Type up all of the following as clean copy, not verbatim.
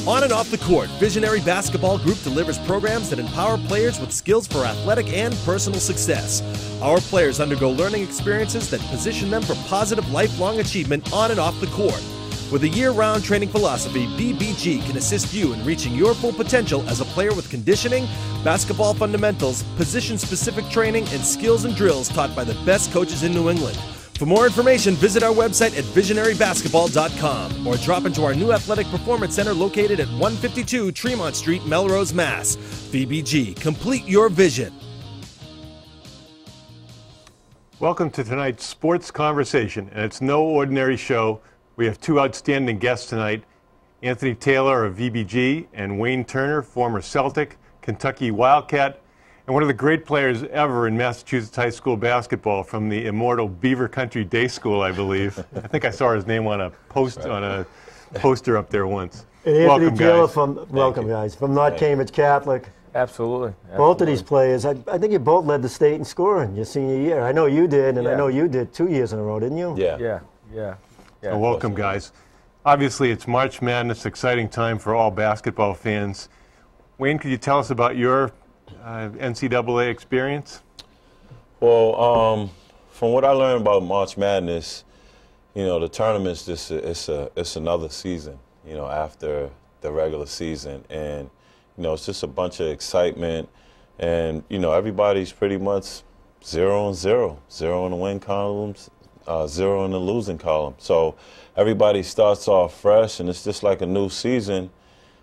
On and off the court, Visionary Basketball Group delivers programs that empower players with skills for athletic and personal success. Our players undergo learning experiences that position them for positive lifelong achievement on and off the court. With a year-round training philosophy, BBG can assist you in reaching your full potential as a player with conditioning, basketball fundamentals, position-specific training, and skills and drills taught by the best coaches in New England. For more information, visit our website at visionarybasketball.com or drop into our new Athletic Performance Center located at 152 Tremont Street, Melrose, Mass. VBG, complete your vision. Welcome to tonight's Sports Conversation, and it's no ordinary show. We have two outstanding guests tonight, Anthony Taylor of VBG and Wayne Turner, former Celtic, Kentucky Wildcat, and one of the great players ever in Massachusetts high school basketball from the immortal Beaver Country Day School, I believe. I think I saw his name on a poster up there once. And Anthony Taylor guys. From North Cambridge Catholic. Absolutely. Both of these players, I think you both led the state in scoring your senior year. I know you did, and I know you did 2 years in a row, didn't you? Yeah. So welcome, guys. Obviously, it's March Madness, exciting time for all basketball fans. Wayne, could you tell us about your NCAA experience? Well, from what I learned about March Madness, you know, the tournament's just it's another season, you know, after the regular season, and you know, it's just a bunch of excitement, and you know, everybody's pretty much 0-0, 0 in the win columns, 0 in the losing column. So everybody starts off fresh, and it's just like a new season.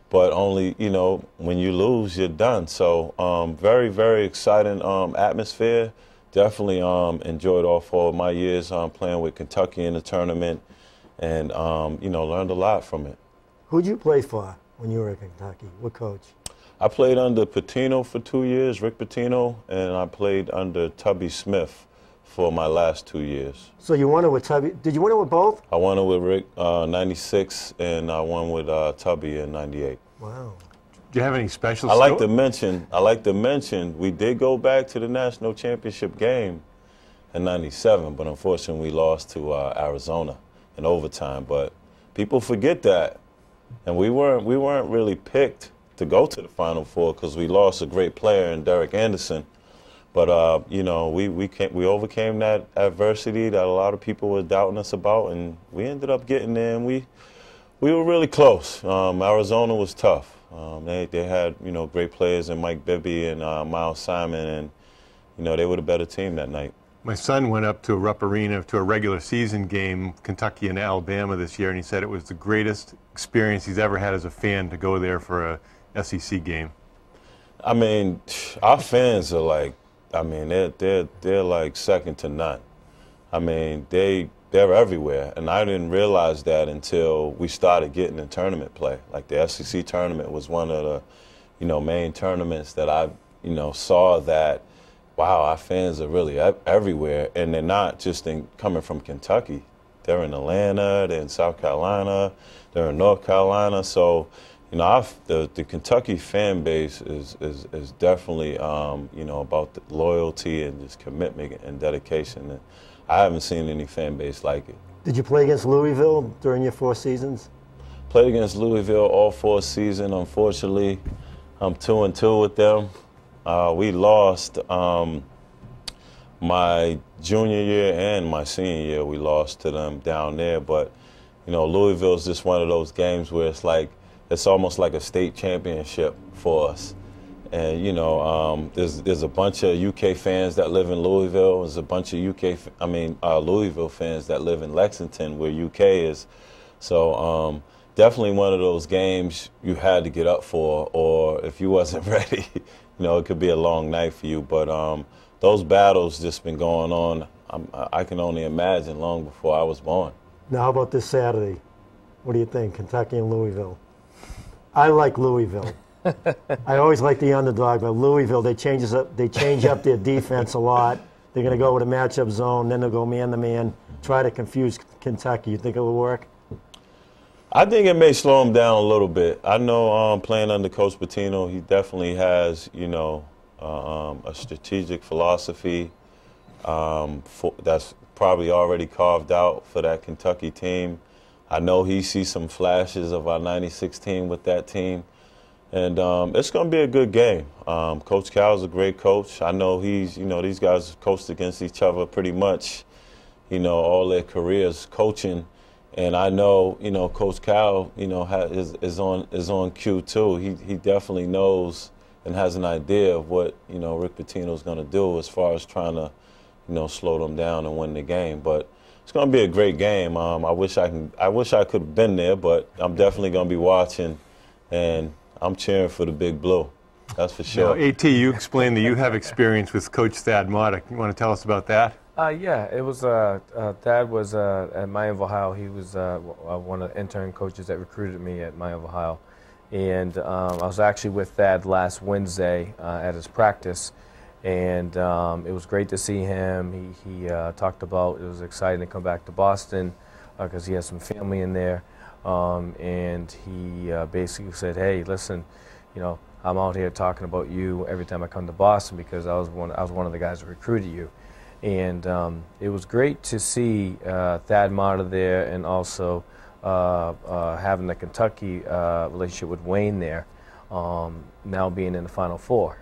But only, you know, when you lose, you're done. So very, very exciting atmosphere. Definitely enjoyed all 4 of my years playing with Kentucky in the tournament, and, you know, learned a lot from it. Who'd you play for when you were at Kentucky? What coach? I played under Pitino for 2 years, Rick Pitino, and I played under Tubby Smith for my last 2 years. So you won it with Tubby. Did you win it with both? I won it with Rick 96, and I won with Tubby in 98. Wow. Do you have any special I like to mention, we did go back to the national championship game in 97, but unfortunately we lost to Arizona in overtime. But people forget that. And we weren't really picked to go to the Final Four because we lost a great player in Derek Anderson. But, you know, we overcame that adversity that a lot of people were doubting us about, and we ended up getting there, and we were really close. Arizona was tough. They had, you know, great players in Mike Bibby and Miles Simon, and, you know, they were the better team that night. My son went up to Rupp Arena to a regular season game, Kentucky and Alabama this year, and he said it was the greatest experience he's ever had as a fan to go there for a SEC game. I mean, our fans are like, I mean, they're like second to none. I mean, they're everywhere, and I didn't realize that until we started getting in tournament play. Like the SEC tournament was one of the, you know, main tournaments that I, you know, saw that, wow, our fans are really everywhere, and they're not just coming from Kentucky. They're in Atlanta, they're in South Carolina, they're in North Carolina. So, you know, the Kentucky fan base is definitely, you know, about the loyalty and just commitment and dedication. And I haven't seen any fan base like it. Did you play against Louisville during your 4 seasons? Played against Louisville all 4 seasons. Unfortunately, I'm 2-2 with them. We lost my junior year and my senior year. We lost to them down there. But, you know, Louisville's just one of those games where it's like, it's almost like a state championship for us. And, you know, there's a bunch of UK fans that live in Louisville. There's a bunch of Louisville fans that live in Lexington, where UK is. So definitely one of those games you had to get up for, or if you wasn't ready, you know, it could be a long night for you. But those battles just been going on, I can only imagine, long before I was born. Now, how about this Saturday? What do you think, Kentucky and Louisville? I like Louisville. I always like the underdog, but Louisville, they change up their defense a lot. They're going to go with a matchup zone, then they'll go man-to-man, try to confuse Kentucky. You think it will work? I think it may slow him down a little bit. I know playing under Coach Pitino, he definitely has, you know, a strategic philosophy that's probably already carved out for that Kentucky team. I know he sees some flashes of our '96 team with that team. And it's going to be a good game. Coach Cal's a great coach. I know he's, these guys have coached against each other pretty much, all their careers coaching. And I know, Coach Cal, is on cue too. He definitely knows and has an idea of what, Rick Pitino's going to do as far as trying to, slow them down and win the game. But it's going to be a great game. I wish I could have been there, but I'm definitely going to be watching, and I'm cheering for the Big Blue. That's for sure. Now, AT, you explained that you have experience with Coach Thad Matta. You want to tell us about that? Yeah, it was Thad was at Miami of Ohio. He was one of the intern coaches that recruited me at Miami of Ohio, and I was actually with Thad last Wednesday at his practice, and it was great to see him. He talked about it was exciting to come back to Boston because he has some family in there. And he basically said, "Hey, listen, I'm out here talking about you every time I come to Boston because I was one of the guys that recruited you." And it was great to see Thad Matta there, and also having the Kentucky relationship with Wayne there, now being in the Final Four.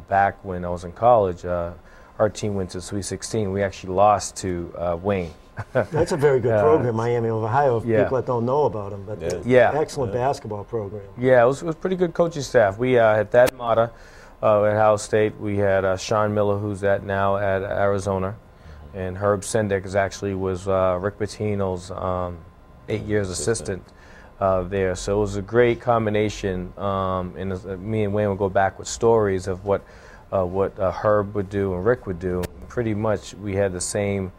Back when I was in college, our team went to Sweet 16. We actually lost to Wayne. That's a very good program, Miami of Ohio. Yeah. People that don't know about them, but excellent basketball program. Yeah, it was pretty good coaching staff. We had Thad Matta at Ohio State. We had Sean Miller, who's now at Arizona, and Herb Sendek was Rick Pitino's 8 years assistant there. So it was a great combination. And me and Wayne would go back with stories of what Herb would do and Rick would do. Pretty much, we had the same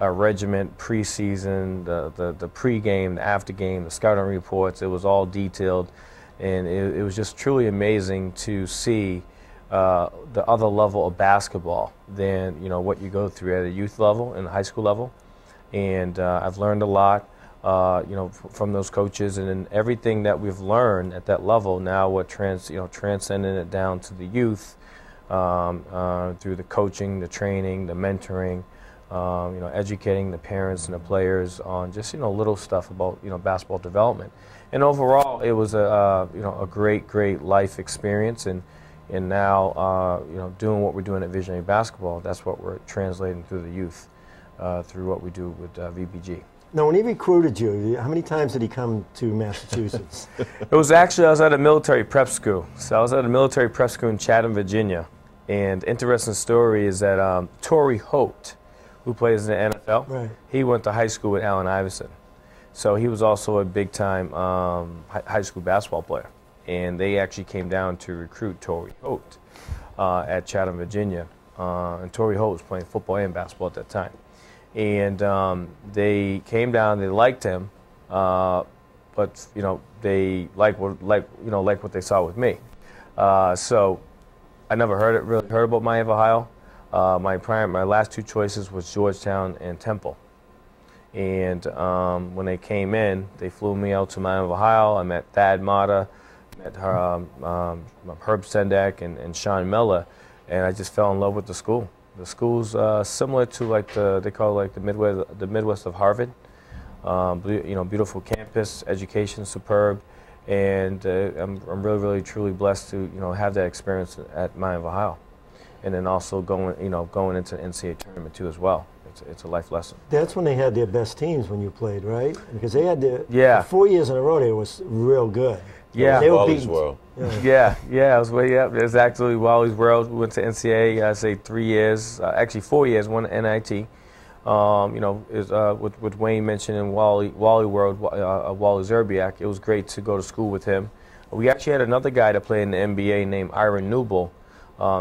regiment, preseason, the pregame, the aftergame, the scouting reports. It was all detailed, and it was just truly amazing to see the other level of basketball than what you go through at a youth level and high school level. And I've learned a lot, from those coaches, and then everything that we've learned at that level now, transcending it down to the youth through the coaching, the training, the mentoring. Educating the parents and the players on just little stuff about basketball development, and overall it was a great life experience, and now doing what we're doing at Visionary Basketball, that's what we're translating through the youth through what we do with VBG. Now, when he recruited you, how many times did he come to Massachusetts? It was actually, I was at a military prep school. So I was at a military prep school in Chatham, Virginia, and interesting story is that Torrey Holt, who plays in the NFL, right, he went to high school with Allen Iverson. So he was also a big-time high school basketball player. And they actually came down to recruit Torrey Holt at Chatham, Virginia. And Torrey Holt was playing football and basketball at that time. And they came down, they liked him, but they liked what they saw with me. So I never really heard about Miami of Ohio. My last two choices was Georgetown and Temple. And when they came in, they flew me out to Miami of Ohio. I met Thad Matta, met Herb Sendek and Sean Miller, and I just fell in love with the school. The school's similar to they call it the Midwest of Harvard. Beautiful campus, education superb, and I'm really truly blessed to have that experience at Miami of Ohio. And then also going into the NCAA tournament too as well. It's a life lesson. That's when they had their best teams when you played, right? Because they had the 4 years in a row. They was real good. Yeah, they were Wally's beating. World. Yeah. It was way up. It's actually Wally's World. We went to NCAA. I say 3 years, actually 4 years. One NIT. With Wayne mentioning Wally World, Wally Zerbiak. It was great to go to school with him. We actually had another guy that played in the NBA named Iron Newble.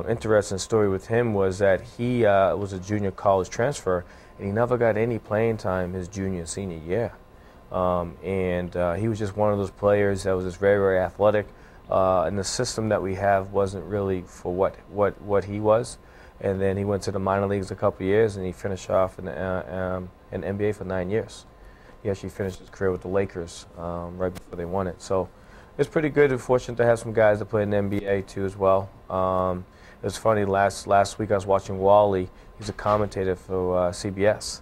Interesting story with him was that he was a junior college transfer, and he never got any playing time his junior and senior year. He was just one of those players that was just very, very athletic, and the system that we have wasn't really for what he was. And then he went to the minor leagues a couple of years, and he finished off in the NBA for 9 years. He actually finished his career with the Lakers right before they won it. So it's pretty good. We're fortunate to have some guys that play in the NBA too as well. It was funny, last week I was watching Wally. He's a commentator for CBS.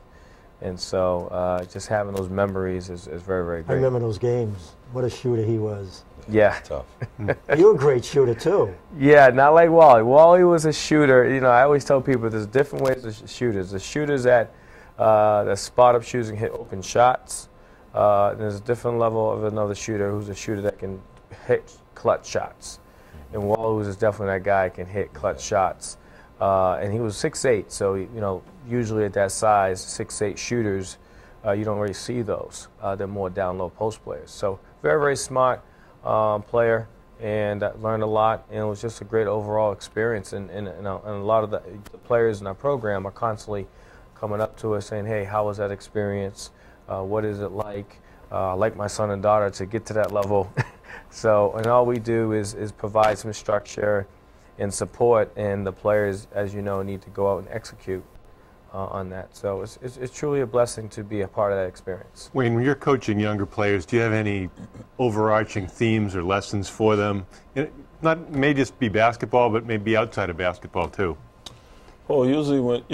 And so just having those memories is very, very I great. remember those games. What a shooter he was. Yeah. Tough. You were a great shooter, too. Yeah, not like Wally. Wally was a shooter. You know, I always tell people there's different ways to shooters. There's shooters that spot up shooters and hit open shots. There's a different level of another shooter who's a shooter that can hit clutch shots. And Wally was definitely that guy who can hit clutch shots. And he was 6'8", so, you know, usually at that size, 6'8" shooters, you don't really see those. They're more down low post players. So very, very smart player, and learned a lot, and it was just a great overall experience. And a lot of the players in our program are constantly coming up to us saying, hey, how was that experience? What is it like? I like my son and daughter to get to that level. So, and all we do is provide some structure and support, and the players, as you know, need to go out and execute on that. So it's truly a blessing to be a part of that experience. Wayne, when you're coaching younger players, do you have any overarching themes or lessons for them? Not may just be basketball, but maybe outside of basketball too. Well, usually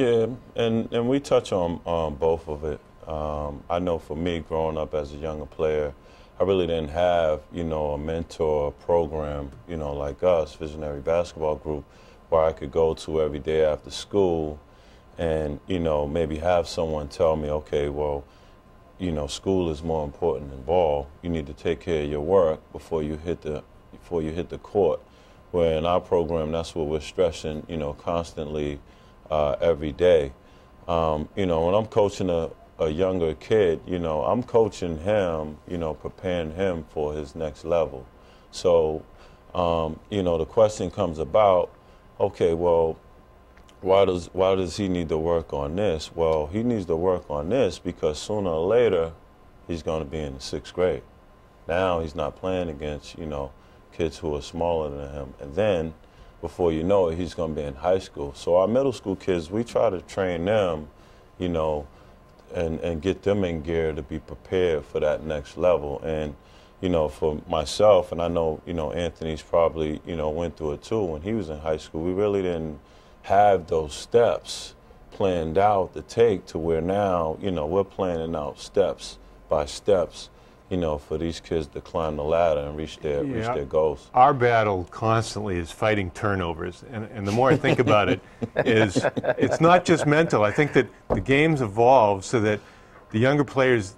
and we touch on both of it. I know for me, growing up as a younger player, I really didn't have, you know, a mentor program, you know, like us, Visionary Basketball Group, where I could go to every day after school and, you know, maybe have someone tell me, okay, well, you know, school is more important than ball. You need to take care of your work before you hit the court. Where in our program, that's what we're stressing, you know, constantly every day. You know, when I'm coaching a younger kid, you know, I'm coaching him, you know, preparing him for his next level. So, you know, the question comes about, okay, well, why does he need to work on this? Well, he needs to work on this because sooner or later, he's going to be in the 6th grade. Now he's not playing against, you know, kids who are smaller than him. And then, before you know it, he's going to be in high school. So our middle school kids, we try to train them, you know, and get them in gear to be prepared for that next level. And, you know, for myself, and I know, you know, Anthony's probably, you know, went through it too when he was in high school, we really didn't have those steps planned out to take to where now, you know, we're planning out steps by steps, you know, for these kids to climb the ladder and reach their goals. Our battle constantly is fighting turnovers, and the more I think about it, is it's not just mental. I think that the game's evolved so that the younger players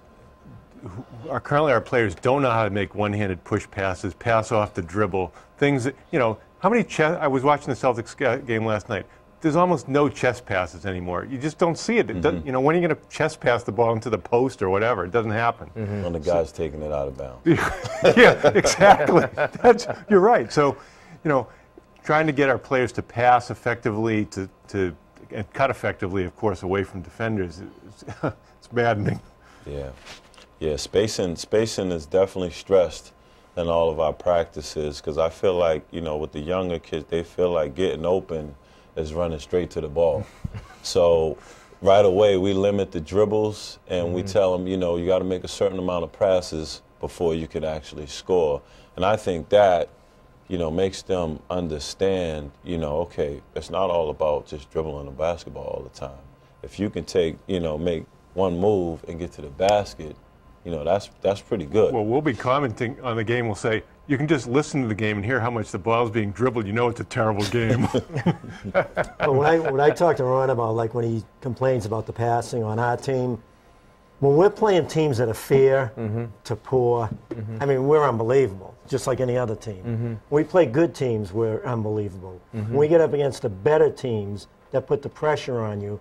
who are currently our players don't know how to make one-handed push passes, pass off the dribble, things that, you know, how many I was watching the Celtics game last night. There's almost no chest passes anymore. You just don't see it. It doesn't, you know, when are you going to chest pass the ball into the post or whatever? It doesn't happen. When the guy's taking it out of bounds. Yeah, exactly. You're right. So, you know, trying to get our players to pass effectively, and cut effectively, of course, away from defenders, it's maddening. Yeah, spacing is definitely stressed in all of our practices because I feel like, you know, with the younger kids, they feel like getting open is running straight to the ball. So right away we limit the dribbles and we tell them, you know, you got to make a certain amount of passes before you can actually score. And I think that, you know, makes them understand, you know, okay, it's not all about just dribbling a basketball all the time. If you can take, you know, make one move and get to the basket, you know, that's pretty good. Well, we'll be commenting on the game. We'll say, you can just listen to the game and hear how much the ball's being dribbled. You know it's a terrible game. But when I talk to Ron about, like, when he complains about the passing on our team, when we're playing teams that are fair to poor, I mean, we're unbelievable, just like any other team. When we play good teams, we're unbelievable. When we get up against the better teams that put the pressure on you,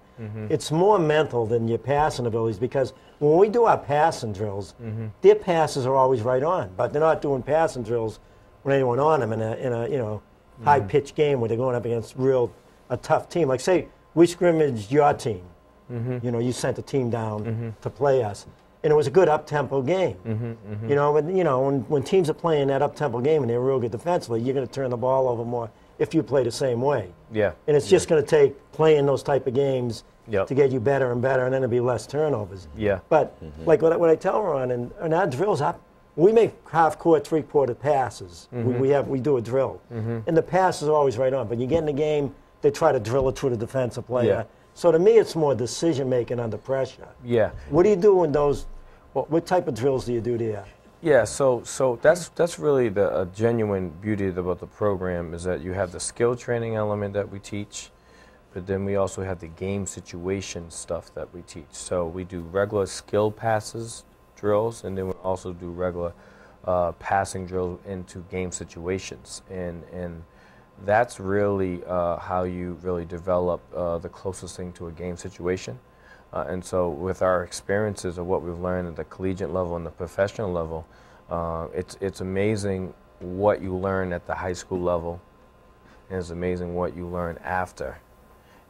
it's more mental than your passing abilities, because when we do our passing drills, their passes are always right on, but they're not doing passing drills with anyone on them in a you know, high-pitched game where they're going up against a tough team. Like, say we scrimmaged your team. You know, you sent a team down to play us, and it was a good up-tempo game. You know, but you know, when teams are playing that up-tempo game and they're real good defensively, you're going to turn the ball over more if you play the same way. Yeah. And it's just going to take playing those type of games to get you better and better, and then there'll be less turnovers. Yeah. But like what I tell Ron, and our drills, we make half-court, three-quarter passes. We do a drill, and the passes are always right on. But you get in the game, they try to drill it to the defensive player. So to me, it's more decision making under pressure. Yeah. What do you do in those? What type of drills do you do there? Yeah, so that's really the genuine beauty about the program is that you have the skill training element that we teach, but then we also have the game situation stuff that we teach. So we do regular skill passes drills, and then we also do regular passing drills into game situations, and that's really how you really develop the closest thing to a game situation. And so with our experiences of what we've learned at the collegiate level and the professional level, it's amazing what you learn at the high school level, and it's amazing what you learn after.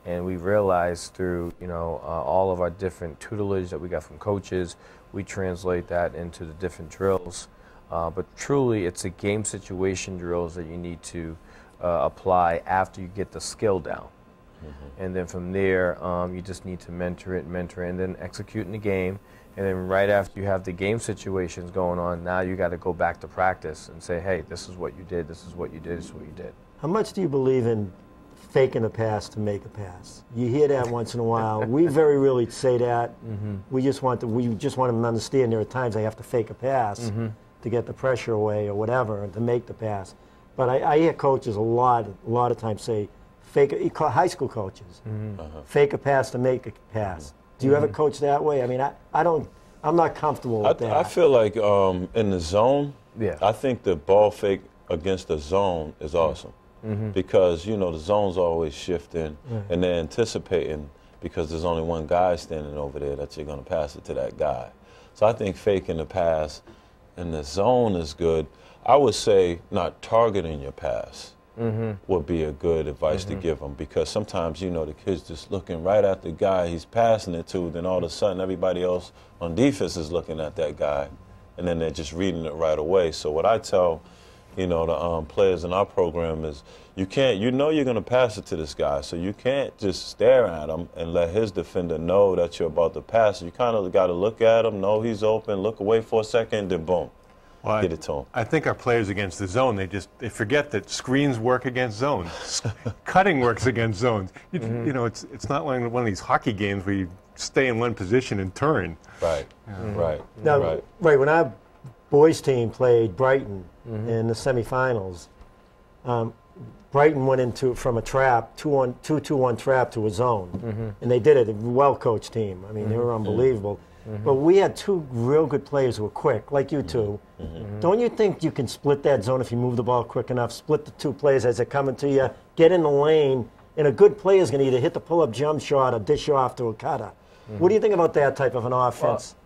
And we realized through all of our different tutelage that we got from coaches, we translate that into the different drills. But truly, it's the game situation drills that you need to apply after you get the skill down. Mm-hmm. And then from there, you just need to mentor it, and then execute in the game. And then right after you have the game situations going on, now you got to go back to practice and say, hey, this is what you did, this is what you did, this is what you did. How much do you believe in faking a pass to make a pass? You hear that once in a while. We very rarely say that. Mm-hmm. We just want them to understand there are times they have to fake a pass mm-hmm. to get the pressure away or whatever and to make the pass. But I hear coaches a lot of times say, high school coaches, mm-hmm. Fake a pass to make a pass. Do you mm-hmm. ever coach that way? I mean, I'm not comfortable with that. I feel like in the zone, yeah. I think the ball fake against the zone is awesome. Mm-hmm. Because, the zone's always shifting, mm-hmm. and they're anticipating because there's only one guy standing over there that you're going to pass it to that guy. So I think faking the pass in the zone is good. I would say not targeting your pass mm-hmm. would be a good advice mm-hmm. to give them, because sometimes, the kid's just looking right at the guy he's passing it to, then all of a sudden everybody else on defense is looking at that guy, and then they're just reading it right away. So what I tell the players in our program is you're going to pass it to this guy, so you can't just stare at him and let his defender know that you're about to pass. You kind of got to look at him, know he's open, look away for a second, then boom, get it to him. I think our players against the zone, they forget that screens work against zones. Cutting works against zones. Mm-hmm. It's not like one of these hockey games where you stay in one position and turn. Right, mm-hmm. right. Now, right, when our boys team played Brighton mm-hmm. in the semifinals, Brighton went from a trap, 2-2-1 trap to a zone. Mm-hmm. And they did it, a well-coached team. I mean, mm-hmm. they were unbelievable. Mm-hmm. But we had two real good players who were quick, like you two. Mm-hmm. Don't you think you can split that zone if you move the ball quick enough, split the two players as they're coming to you, get in the lane, and a good player is going to either hit the pull-up jump shot or dish off to a cutter. Mm-hmm. What do you think about that type of an offense,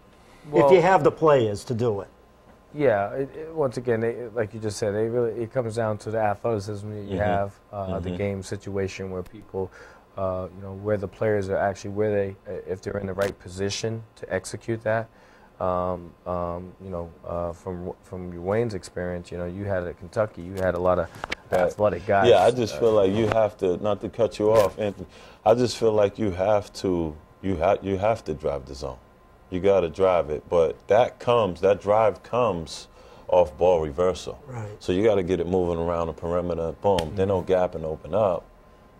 if you have the players to do it? Yeah, once again, like you just said, it comes down to the athleticism that you mm-hmm. have, mm-hmm. the game situation where people, where the players are actually, if they're in the right position to execute that. From your Wayne's experience, you had at Kentucky, you had a lot of athletic guys. Yeah, I just feel like you have to, not to cut you off, Anthony, I just feel like you have to drive the zone. You got to drive it, but that drive comes off ball reversal. Right. So you got to get it moving around the perimeter. Boom. Mm-hmm. Then no gap and open up.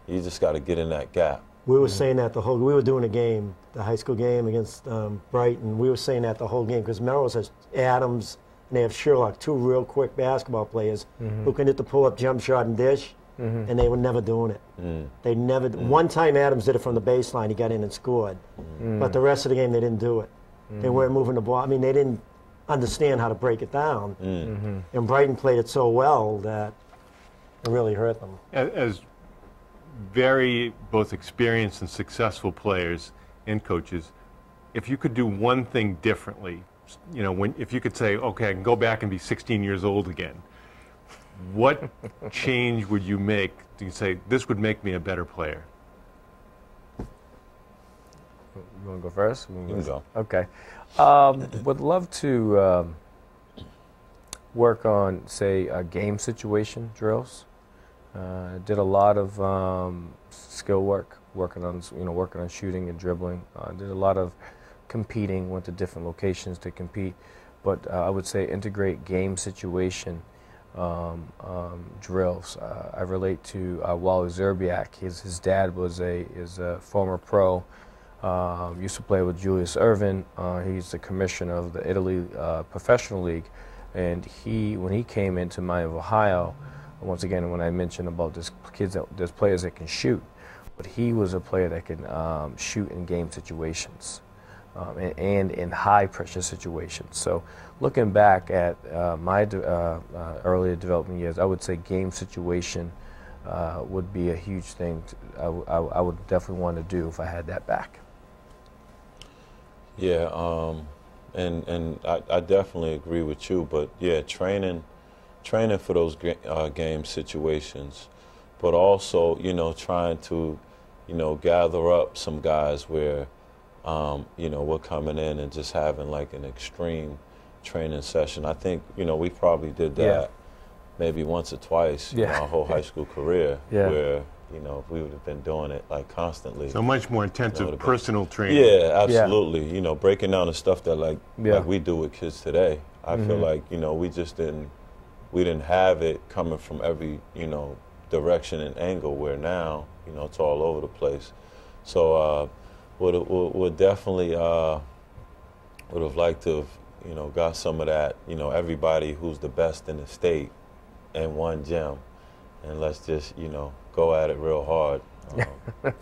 You just got to get in that gap. We were saying that we were doing a game, the high school game against Brighton. We were saying that the whole game because Melrose has Adams and they have Sherlock, two real quick basketball players mm-hmm. who can hit the pull-up jump shot and dish, mm-hmm. and they were never doing it. Mm. They never. Mm. One time Adams did it from the baseline. He got in and scored, but the rest of the game they didn't do it. They weren't moving the ball. I mean, they didn't understand how to break it down. Mm-hmm. And Brighton played it so well that it really hurt them. As very both experienced and successful players and coaches, if you could do one thing differently, if you could say, okay, I can go back and be 16 years old again, what change would you make to say, this would make me a better player? You want to go first? You can go. Okay. Would love to work on, say, game situation drills. Did a lot of skill work, working on shooting and dribbling. Did a lot of competing, went to different locations to compete. But I would say integrate game situation drills. I relate to Wally Zerbiak. His dad was a former pro. Used to play with Julius Ervin. He's the commissioner of the Italy Professional League, and when he came into Miami of Ohio, once again, when I mentioned about there's players that can shoot, but he was a player that can shoot in game situations and in high pressure situations. So looking back at my earlier development years, I would say game situation would be a huge thing I would definitely want to do if I had that back. Yeah, and I definitely agree with you, but yeah, training for those game situations, but also, you know, trying to, you know, gather up some guys where, you know, we're coming in and just having like an extreme training session. I think, you know, we probably did that maybe once or twice in our whole high school career, where, you know, if we would have been doing it like constantly. So much more intensive personal training. Yeah, absolutely. You know, breaking down the stuff that like we do with kids today. I feel like, you know, we didn't have it coming from every, you know, direction and angle, where now, you know, it's all over the place. So would definitely would have liked to have, you know, got some of that, you know, everybody who's the best in the state in one gym, and let's just, you know, go at it real hard. If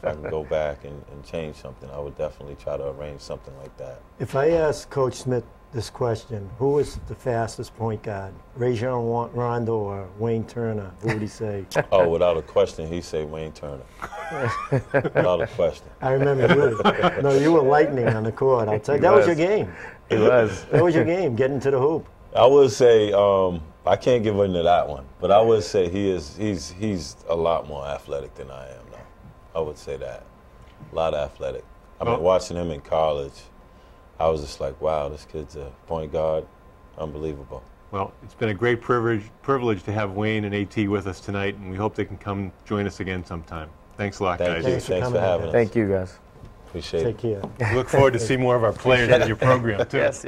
I can go back and change something, I would definitely try to arrange something like that. If I ask Coach Smith this question, who is the fastest point guard, Rajon Rondo or Wayne Turner? Who would he say? Oh, without a question, he'd say Wayne Turner. Without a question. I remember you were lightning on the court. I'll tell you, that was your game. It was. That was your game, getting to the hoop. I would say I can't give into that one, but I would say he's a lot more athletic than I am now. I would say that. A lot athletic. I mean, watching him in college, I was just like, wow, this kid's a point guard. Unbelievable. Well, it's been a great privilege to have Wayne and AT with us tonight, and we hope they can come join us again sometime. Thanks a lot, guys. Thanks for having us. Thank you, guys. Appreciate it. Take care. We look forward to see more of our players in your program, too. Yes.